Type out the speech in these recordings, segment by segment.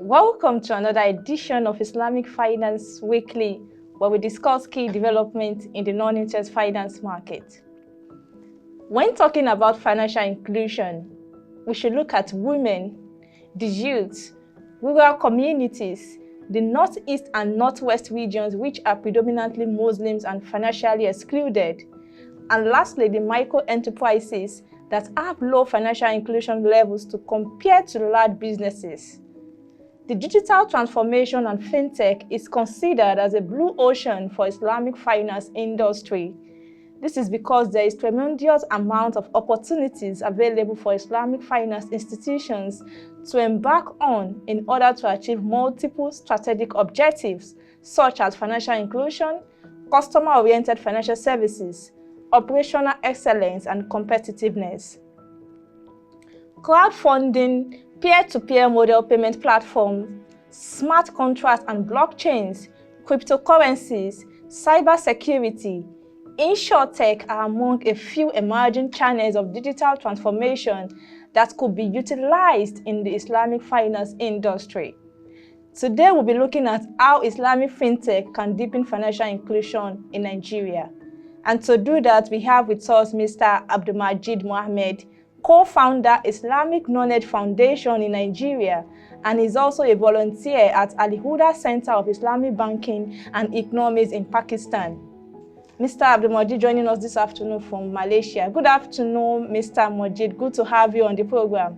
Welcome to another edition of Islamic Finance Weekly, where we discuss key developments in the non-interest finance market. When talking about financial inclusion, we should look at women, the youth, rural communities, the northeast and northwest regions which are predominantly Muslims and financially excluded, and lastly, the micro enterprises that have low financial inclusion levels to compare to large businesses. The digital transformation and fintech is considered as a blue ocean for Islamic finance industry. This is because there is tremendous amount of opportunities available for Islamic finance institutions to embark on in order to achieve multiple strategic objectives such as financial inclusion, customer-oriented financial services, operational excellence, and competitiveness. Crowdfunding, peer-to-peer model payment platforms, smart contracts and blockchains, cryptocurrencies, cybersecurity, insurtech are among a few emerging channels of digital transformation that could be utilized in the Islamic finance industry. Today, we'll be looking at how Islamic Fintech can deepen financial inclusion in Nigeria. And to do that, we have with us Mr. AbdulMajeed Mohammed, co-founder Islamic Knowledge Foundation in Nigeria, and is also a volunteer at Huda Center of Islamic Banking and Economics in Pakistan. Mr. AbdulMajeed joining us this afternoon from Malaysia. Good afternoon, Mr. Majeed. Good to have you on the program.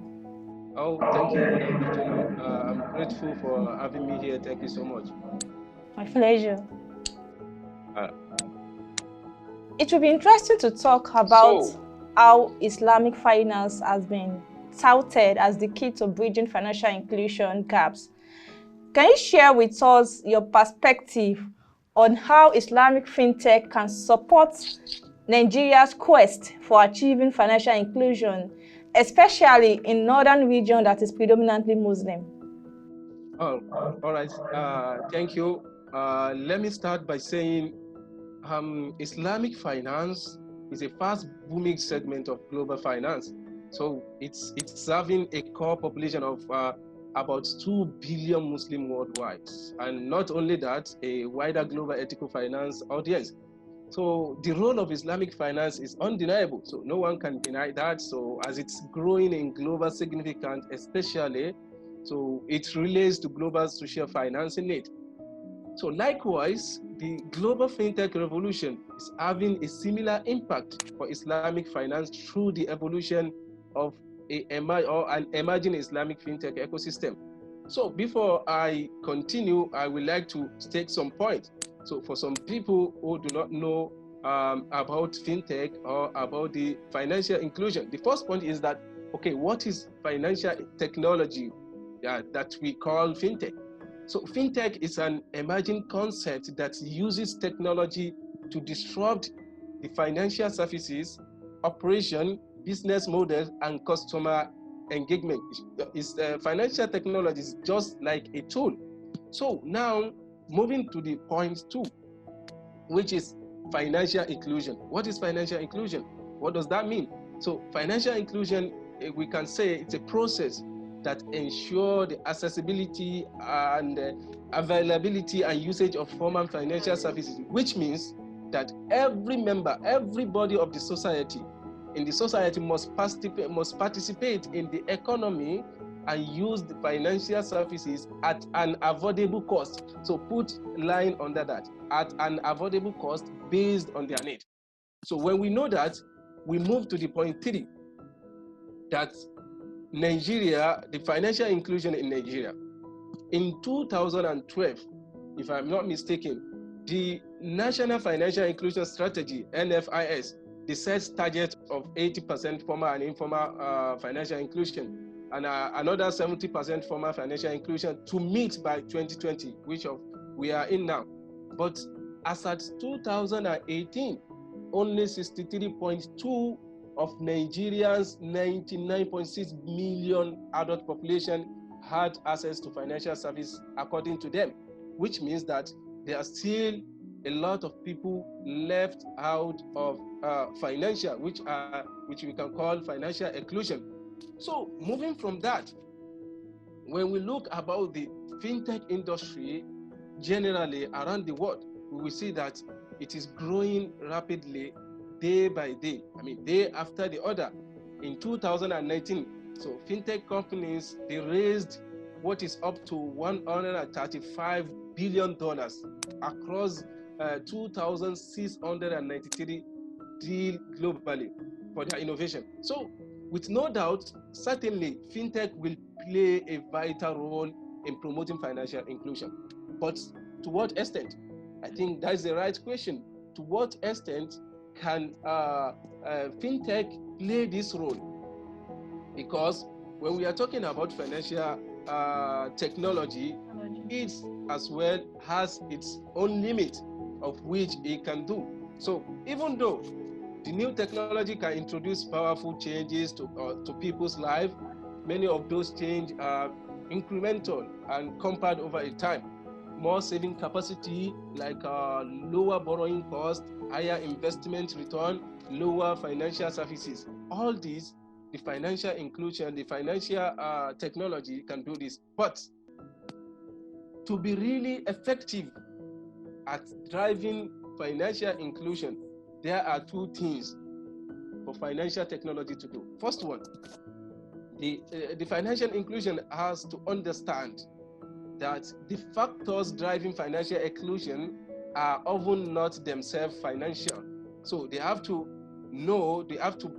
Oh, thank you. Good afternoon. I'm grateful for having me here. Thank you so much. My pleasure. It will be interesting to talk about how Islamic finance has been touted as the key to bridging financial inclusion gaps. Can you share with us your perspective on how Islamic Fintech can support Nigeria's quest for achieving financial inclusion, especially in northern region that is predominantly Muslim? Oh, all right. Thank you. Let me start by saying Islamic finance is a fast booming segment of global finance. So it's serving a core population of about 2 billion Muslims worldwide. And not only that, a wider global ethical finance audience. So the role of Islamic finance is undeniable. So no one can deny that. So as it's growing in global significance, especially, so it relates to global social financing need. So likewise, the global fintech revolution is having a similar impact for Islamic finance through the evolution of an emerging Islamic fintech ecosystem. So before I continue, I would like to take some points. So for some people who do not know about fintech or about the financial inclusion, the first point is that, okay, what is financial technology that we call fintech? So fintech is an emerging concept that uses technology to disrupt the financial services, operation, business models, and customer engagement. Financial technology is just like a tool. So now, moving to the point 2, which is financial inclusion. What is financial inclusion? What does that mean? So financial inclusion, we can say it's a process that ensure the accessibility and availability and usage of formal financial services, which means that every member, everybody of the society, must participate in the economy and use the financial services at an affordable cost. So put line under that, at an affordable cost based on their need. So when we know that, we move to the point 3, that Nigeria, the financial inclusion in Nigeria. In 2012, if I'm not mistaken, the National Financial Inclusion Strategy, NFIS, they set target of 80% formal and informal financial inclusion, and another 70% formal financial inclusion to meet by 2020, which we are in now. But as at 2018, only 63.2 of Nigeria's 99.6 million adult population had access to financial service according to them, which means that there are still a lot of people left out of financial, which we can call financial inclusion. So moving from that, when we look about the fintech industry generally around the world, we will see that it is growing rapidly day by day. I mean, day after the other. In 2019, so fintech companies, they raised what is up to $135 billion across 2,693 deals globally for their innovation. So, with no doubt, certainly, fintech will play a vital role in promoting financial inclusion. But to what extent? I think that's the right question. To what extent can fintech play this role? Because when we are talking about financial technology, it as well has its own limit of which it can do. So even though the new technology can introduce powerful changes to people's life, many of those changes are incremental and compound over a time. More saving capacity, like lower borrowing cost, higher investment return, lower financial services. All these, the financial inclusion, the financial technology can do this. But to be really effective at driving financial inclusion, there are two things for financial technology to do. First one, the financial inclusion has to understand that the factors driving financial inclusion are often not themselves financial. So they have to know, they have to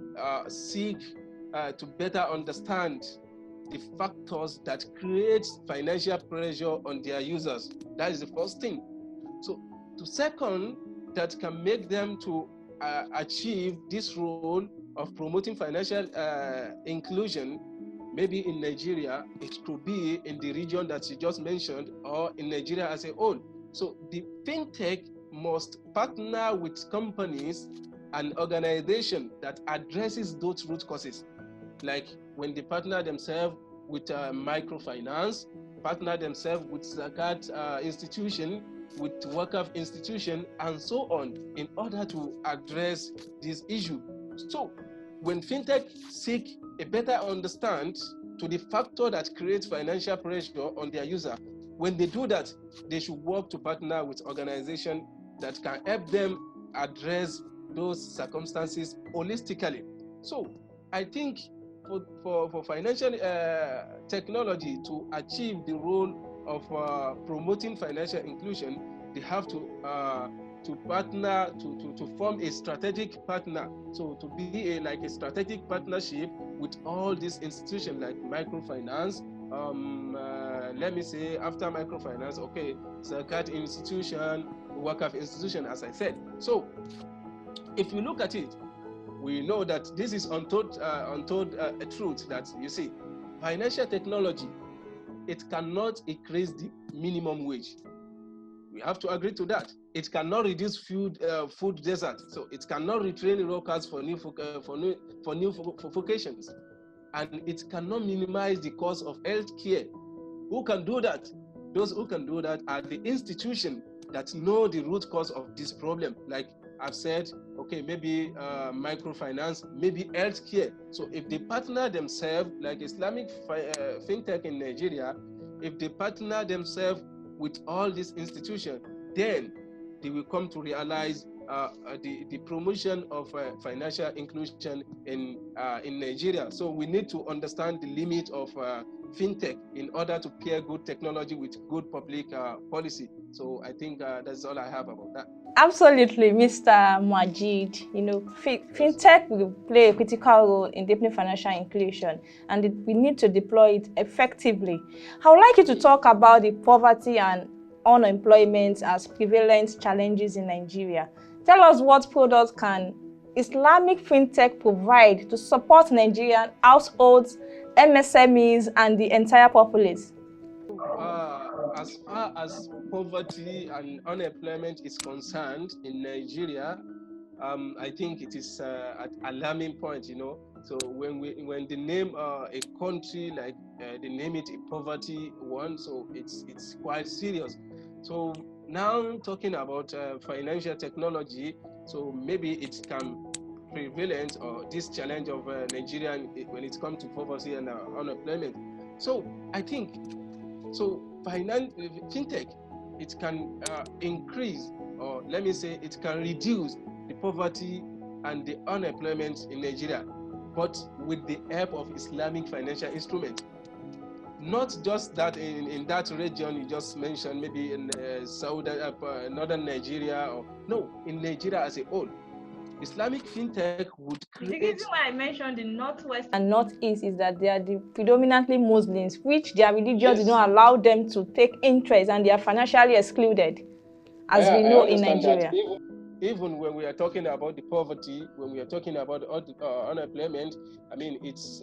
seek to better understand the factors that create financial pressure on their users. That is the first thing. So the second, that can make them to achieve this role of promoting financial inclusion, maybe in Nigeria, it could be in the region that you just mentioned, or in Nigeria as a whole. So the fintech must partner with companies and organizations that addresses those root causes, like when they partner themselves with microfinance, partner themselves with zakat institution, with Wakaf institution, and so on, in order to address this issue. So when fintech seek a better understand to the factor that creates financial pressure on their user, when they do that, they should work to partner with organizations that can help them address those circumstances holistically. So I think for financial technology to achieve the role of promoting financial inclusion, they have to partner, to form a strategic partner. So to be like a strategic partnership with all these institutions like microfinance, let me say after microfinance, okay, zakat institution, Wakaf institution, as I said. So if you look at it, we know that this is untold truth, that you see, financial technology, it cannot increase the minimum wage. We have to agree to that. It cannot reduce food desert. So it cannot retrain workers for new vocations, and it cannot minimize the cost of health care. Who can do that? Those who can do that are the institutions that know the root cause of this problem. Like I've said, okay, maybe microfinance, maybe healthcare. So if they partner themselves, like Islamic Fintech in Nigeria, if they partner themselves with all these institutions, then they will come to realize the promotion of financial inclusion in Nigeria. So we need to understand the limit of fintech in order to pair good technology with good public policy. So I think that's all I have about that. Absolutely, Mr. Majeed. You know, fintech will play a critical role in deepening financial inclusion, and we need to deploy it effectively. I would like you to talk about the poverty and unemployment as prevalent challenges in Nigeria. Tell us what products can Islamic Fintech provide to support Nigerian households, MSMEs, and the entire populace. As far as poverty and unemployment is concerned in Nigeria, I think it is at alarming point, you know. So when they name a country like they name it a poverty one, so it's quite serious. So now talking about financial technology, so maybe it can prevalent or this challenge of Nigerian when it comes to poverty and unemployment. So I think, fintech, it can increase, or let me say, it can reduce the poverty and the unemployment in Nigeria, but with the help of Islamic financial instruments. Not just that in that region you just mentioned, maybe in northern Nigeria, or no, in Nigeria as a whole. Islamic fintech would create... The reason why I mentioned the northwest and northeast is that they are predominantly Muslims, which their religion did not allow them to take interest, and they are financially excluded, as we know in Nigeria. Even when we are talking about the poverty, when we are talking about unemployment, I mean, it's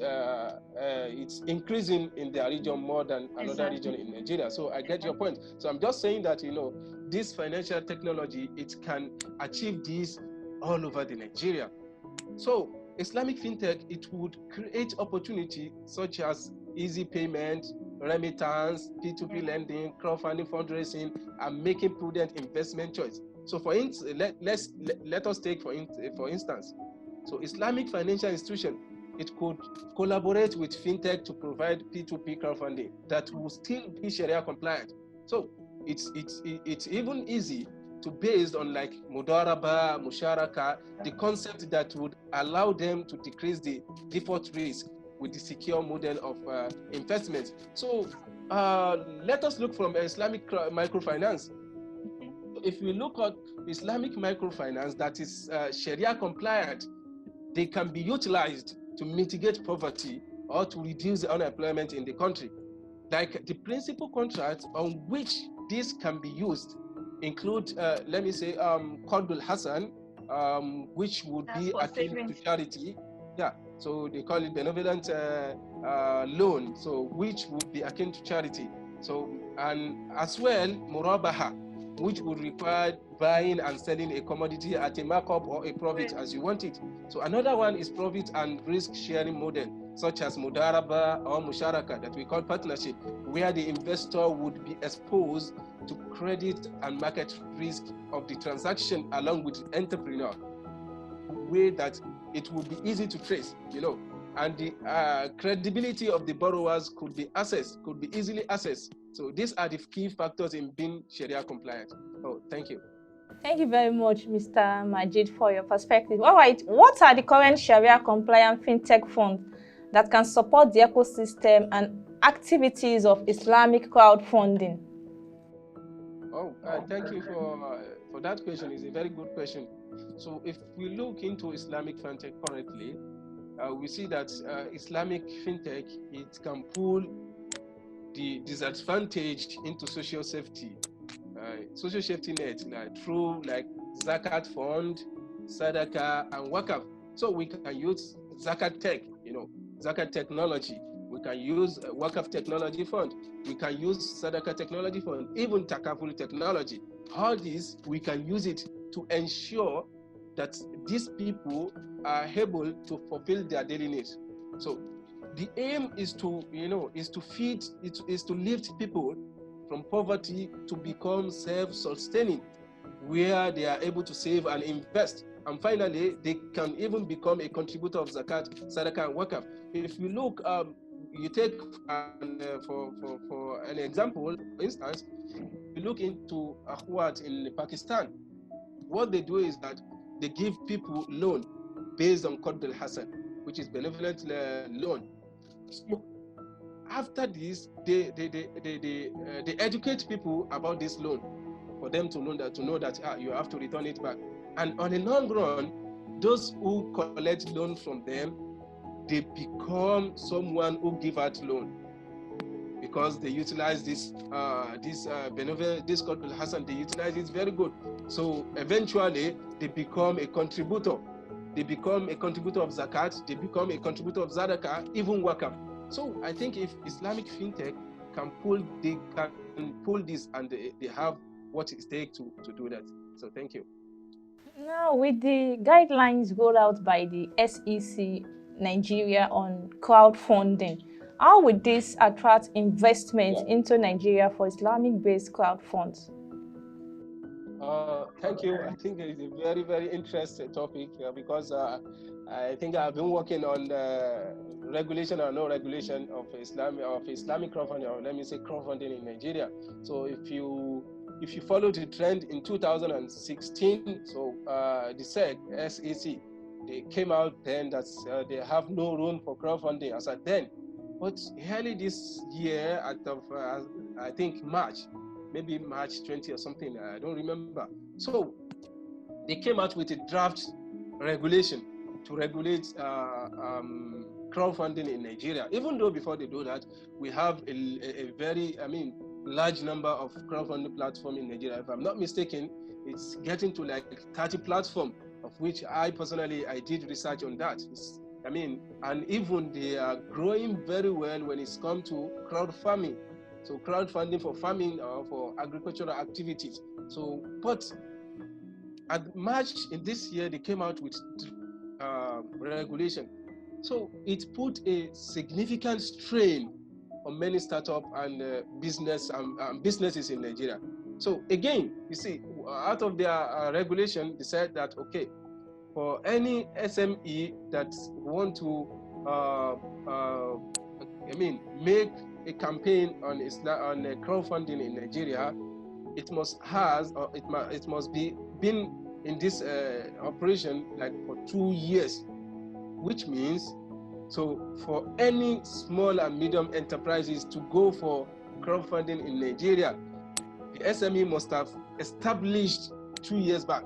increasing in their region more than another region in Nigeria. So I get your point. So I'm just saying that, this financial technology, it can achieve this all over the Nigeria. So Islamic fintech, it would create opportunity such as easy payment, remittance, P2P lending, crowdfunding, fundraising, and making prudent investment choice. So let us take for instance, so Islamic financial institution, it could collaborate with fintech to provide P2P crowdfunding that will still be Sharia compliant. So it's even easy to based on like mudaraba, musharaka, the concept that would allow them to decrease the default risk with the secure model of investment. So let us look from Islamic microfinance. If we look at Islamic microfinance that is Sharia compliant, they can be utilized to mitigate poverty or to reduce the unemployment in the country. Like the principal contracts on which this can be used include, let me say, Qardul Hasan, which would be akin to charity. Yeah, so they call it benevolent loan, so which would be akin to charity. So, and as well, Murabaha, which would require buying and selling a commodity at a markup or a profit as you want it. So another one is profit and risk sharing model, such as Mudaraba or Musharaka, that we call partnership, where the investor would be exposed to credit and market risk of the transaction along with the entrepreneur, way that it would be easy to trace, and the credibility of the borrowers could be easily accessed. So these are the key factors in being Sharia compliant. Oh, thank you. Thank you very much, Mr. Majeed, for your perspective. All right, what are the current Sharia compliant fintech funds that can support the ecosystem and activities of Islamic crowdfunding? Oh, thank you for that question. It's a very good question. So if we look into Islamic fintech currently, we see that Islamic fintech, it can pull the disadvantaged into social safety net, through like zakat fund, sadaqah, and wakaf. So we can use zakat tech, zakat technology. We can use wakaf technology fund. We can use sadaqah technology fund, even takaful technology. All these, we can use it to ensure that these people are able to fulfill their daily needs. So the aim is to, is to lift people from poverty to become self-sustaining, where they are able to save and invest. And finally, they can even become a contributor of zakat, sadaqah, and wakaf. If you look, you take for an example, for instance, you look into Akhwat in Pakistan. What they do is that they give people loan based on Qardul Hasan, which is benevolent loan. So after this, they educate people about this loan for them to know that you have to return it back. And on the long run, those who collect loan from them, they become someone who give out loan, because they utilize this Qardul Hasan. They utilize it very good. So eventually, they become a contributor. They become a contributor of zakat. They become a contributor of zadaqah, even wakaf. So I think if Islamic fintech can pull this, and they have what it takes to do that. So thank you. Now, with the guidelines rolled out by the SEC Nigeria on crowdfunding, how would this attract investment into Nigeria for Islamic-based crowd funds? Thank you. I think it's a very, very interesting topic because I think I've been working on the regulation or no regulation of Islamic crowdfunding, or let me say crowdfunding in Nigeria. So if you follow the trend in 2016, so the SEC, they came out then that they have no room for crowdfunding as at then. But early this year, I think March, maybe March 20 or something, I don't remember. So they came out with a draft regulation to regulate crowdfunding in Nigeria. Even though before they do that, we have a very, large number of crowdfunding platforms in Nigeria. If I'm not mistaken, it's getting to like 30 platforms, of which I personally, I did research on that. And even they are growing very well when it's come to crowd farming. So crowdfunding for farming or for agricultural activities. So, but at March in this year, they came out with regulation. So it put a significant strain on many startups and businesses in Nigeria. So again, you see, out of their regulation, they said that, okay, for any SME that want to make a campaign on crowdfunding in Nigeria, it must be been in this operation like for 2 years, which means so for any small and medium enterprises to go for crowdfunding in Nigeria, the SME must have established 2 years back.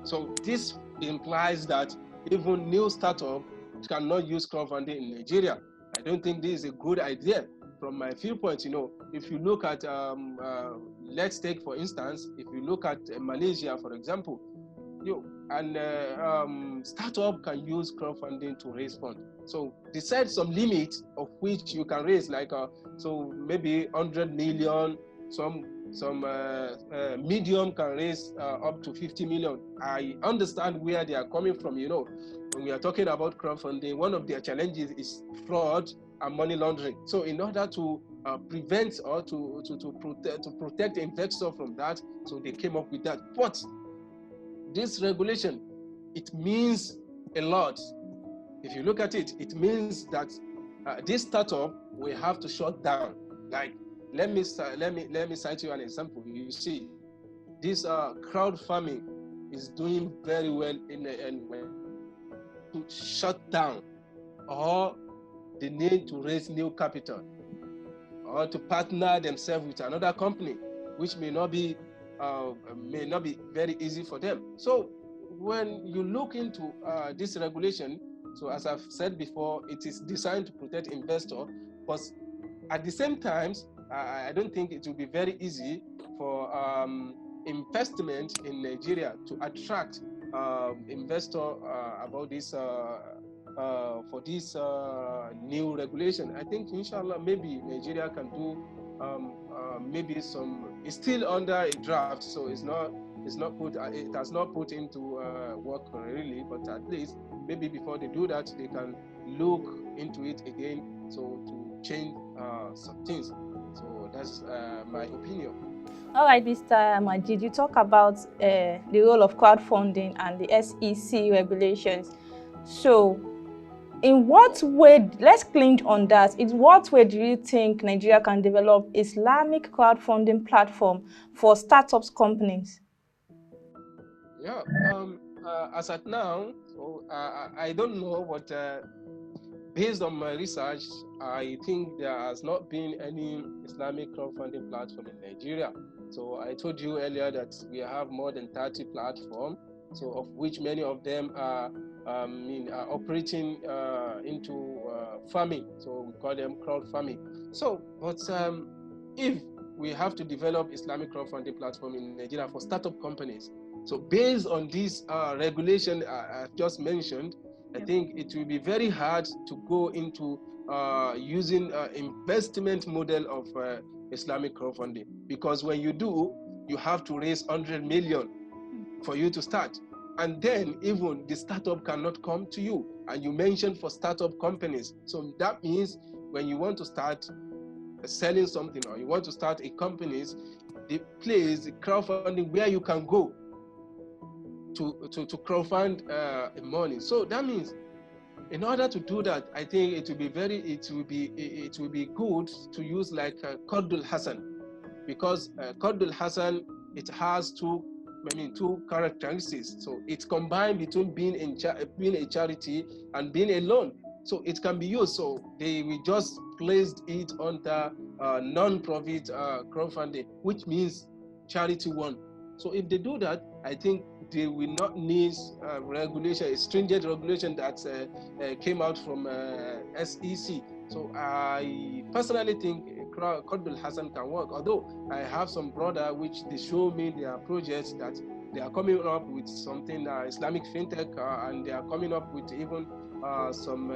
So this implies that even new startup cannot use crowdfunding in Nigeria. I don't think this is a good idea from my viewpoint. If you look at, let's take for instance, if you look at Malaysia, for example, startup can use crowdfunding to raise funds. So they set some limit of which you can raise, like so maybe 100 million. Some medium can raise up to 50 million. I understand where they are coming from. When we are talking about crowdfunding, one of their challenges is fraud and money laundering. So in order to prevent or to protect the investor from that, so they came up with that. But this regulation, it means a lot. If you look at it, it means that this startup will have to shut down. Like, let me cite you an example. You see, this crowd farming is doing very well to shut down, or they need to raise new capital, or to partner themselves with another company, which may not be very easy for them. So when you look into this regulation, so as I've said before, it is designed to protect investor, but at the same time, I don't think it will be very easy for investment in Nigeria to attract investor about this for this new regulation. I think, inshallah, maybe Nigeria can do maybe some. It's still under a draft, so it has not put into work really. But at least maybe before they do that, they can look into it again, so to change some things. So that's my opinion. All right, Mr. Majid, you talk about the role of crowdfunding and the SEC regulations. So, in what way, let's cling on that, in what way do you think Nigeria can develop Islamic crowdfunding platform for startups companies? Yeah, as at now, so I don't know, but based on my research, I think there has not been any Islamic crowdfunding platform in Nigeria. So I told you earlier that we have more than 30 platforms, so of which many of them are operating into farming. So we call them crowd farming. So, but if we have to develop Islamic crowdfunding platform in Nigeria for startup companies, so based on this regulation I've just mentioned, I think it will be very hard to go into using investment model of Islamic crowdfunding, because when you do, you have to raise 100 million for you to start. And then even the startup cannot come to you. And you mentioned for startup companies. So that means when you want to start selling something, or you want to start a company, the place, the crowdfunding, where you can go to crowdfund money. So that means, in order to do that, I think it will be good to use like Qardul Hasan, because Qardul Hasan, it has two characteristics. So it's combined between being a charity and being a loan. So it can be used. So we just placed it under non-profit crowdfunding, which means charity one. So if they do that, I think they will not need regulation, a stringent regulation that came out from SEC. So I personally think Qardul Hasan can work. Although I have some brother which they show me their projects that they are coming up with something Islamic Fintech, and they are coming up with even some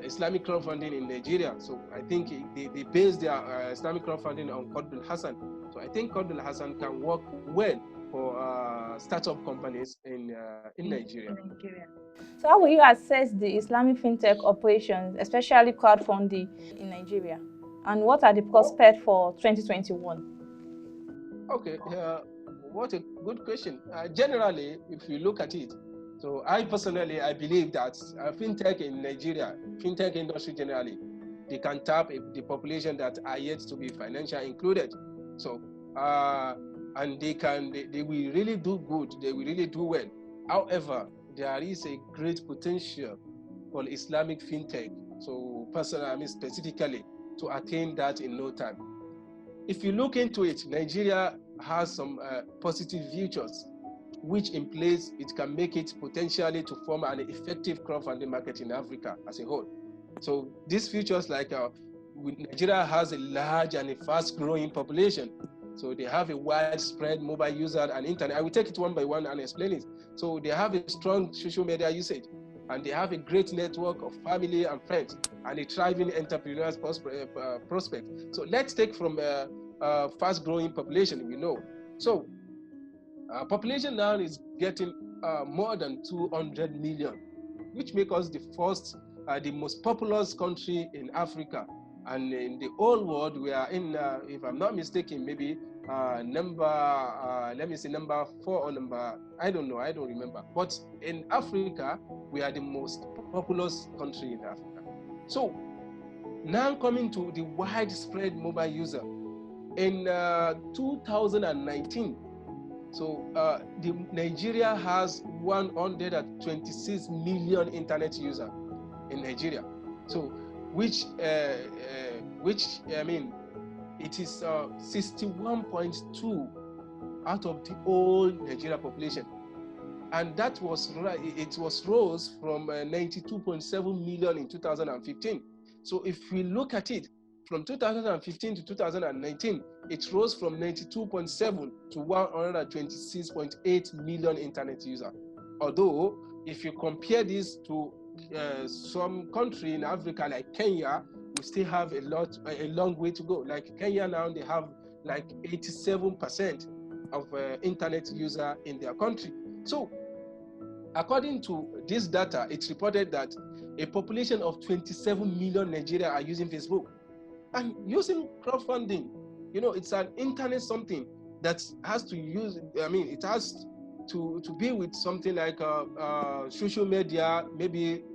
Islamic crowdfunding in Nigeria. So I think they base their Islamic crowdfunding on Qardul Hasan. So I think Qardul Hasan can work well for startup companies in Nigeria. So how will you assess the Islamic fintech operations, especially crowdfunding in Nigeria? And what are the prospects for 2021? Okay, what a good question. Generally, if you look at it, so I believe that fintech in Nigeria, fintech industry generally, they can tap the population that are yet to be financially included. So and they will really do good, they will really do well. However, there is a great potential for Islamic fintech, so specifically, to attain that in no time. If you look into it, Nigeria has some positive futures, which in place it can make it potentially to form an effective crowdfunding market in Africa as a whole. So these futures, like Nigeria has a large and a fast-growing population. So they have a widespread mobile user and internet. I will take it one by one and explain it. So they have a strong social media usage, and they have a great network of family and friends, and a thriving entrepreneurial prospect. So let's take from a fast-growing population, we know. So population now is getting more than 200 million, which makes us the most populous country in Africa. And in the whole world, we are in, if I'm not mistaken, maybe number 4 or number, I don't know, I don't remember. But in Africa, we are the most populous country in Africa. So now coming to the widespread mobile user. In 2019, so Nigeria has 126 million internet users in Nigeria. So which I mean, it is 61.2 out of the whole Nigeria population, and that was rose from 92.7 million in 2015. So if we look at it, from 2015 to 2019, it rose from 92.7 to 126.8 million internet users. Although, if you compare this to some country in Africa like Kenya, we still have a long way to go. Like Kenya now, they have like 87% of internet user in their country. So, according to this data, it's reported that a population of 27 million Nigeria are using Facebook. And using crowdfunding, it's an internet something that has to use, it has to be with something like social media, maybe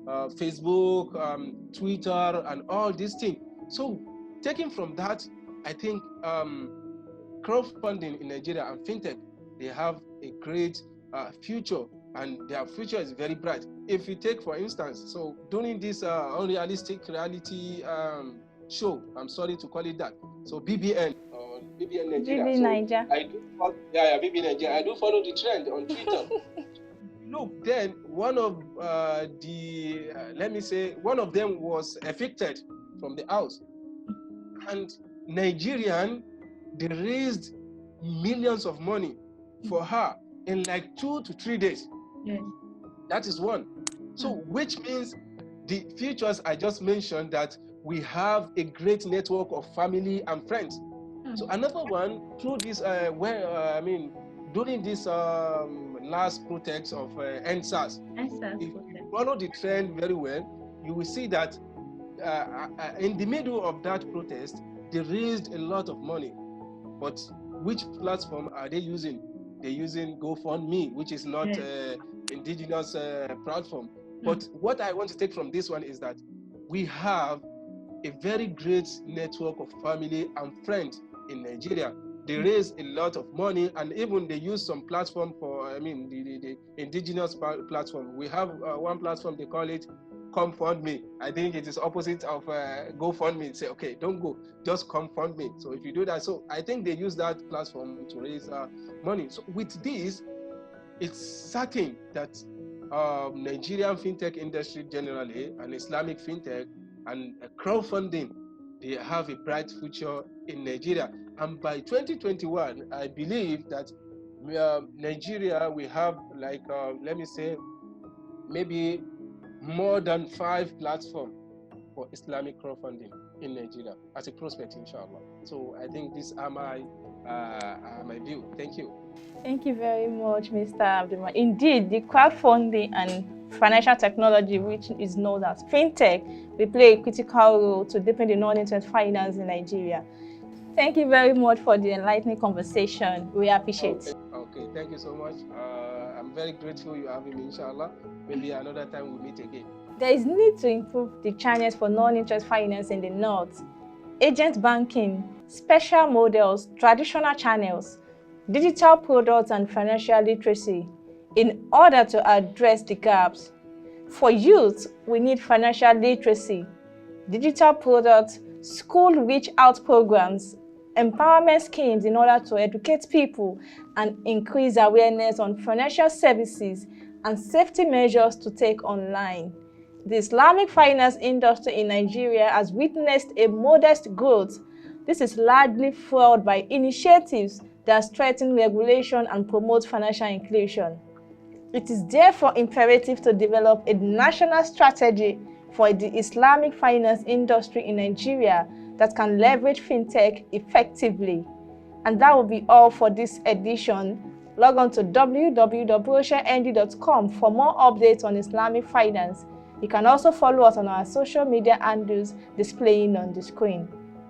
Facebook, Twitter, and all these things. So taking from that, I think crowdfunding in Nigeria and fintech, they have a great future, and their future is very bright. If you take, for instance, so during this unrealistic reality show, I'm sorry to call it that, so BBN Nigeria. BB Nigeria. BB Nigeria. I do follow the trend on Twitter. Look, then one of one of them was evicted from the house, and Nigerian, they raised millions of money for her in like 2 to 3 days. Yes. That is one. So which means the features I just mentioned, that we have a great network of family and friends. So another one, through this, during this last protest of NSAS, if you follow the trend very well, you will see that in the middle of that protest, they raised a lot of money. But which platform are they using? They're using GoFundMe, which is not indigenous platform. But what I want to take from this one is that we have a very great network of family and friends in Nigeria. They raise a lot of money, and even they use some platform for, the indigenous platform. We have one platform, they call it Come Fund Me. I think it is opposite of GoFundMe. Say, okay, don't go, just come fund me. So if you do that, so I think they use that platform to raise money. So with this, it's certain that Nigerian fintech industry generally, and Islamic fintech and crowdfunding, they have a bright future in Nigeria. And by 2021, I believe that Nigeria, we have like, let me say, maybe more than 5 platforms for Islamic crowdfunding in Nigeria as a prospect, inshallah. So I think these are my view. Thank you. Thank you very much, Mr. AbdulMajeed. Indeed, the crowdfunding and financial technology, which is known as fintech, will play a critical role to deepen the non-internet finance in Nigeria. Thank you very much for the enlightening conversation. We appreciate it. Okay, thank you so much. I'm very grateful you having me, inshallah. Maybe another time we'll meet again. There is need to improve the channels for non-interest finance in the North. Agent banking, special models, traditional channels, digital products, and financial literacy in order to address the gaps. For youth, we need financial literacy, digital products, school reach-out programs, empowerment schemes in order to educate people and increase awareness on financial services and safety measures to take online. The Islamic finance industry in Nigeria has witnessed a modest growth. This is largely fueled by initiatives that strengthen regulation and promote financial inclusion. It is therefore imperative to develop a national strategy for the Islamic finance industry in Nigeria that can leverage fintech effectively. And that will be all for this edition. Log on to www.oceannd.com for more updates on Islamic finance. You can also follow us on our social media handles displaying on the screen.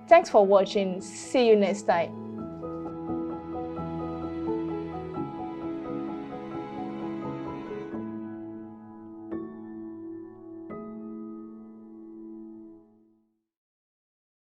Thanks for watching. See you next time.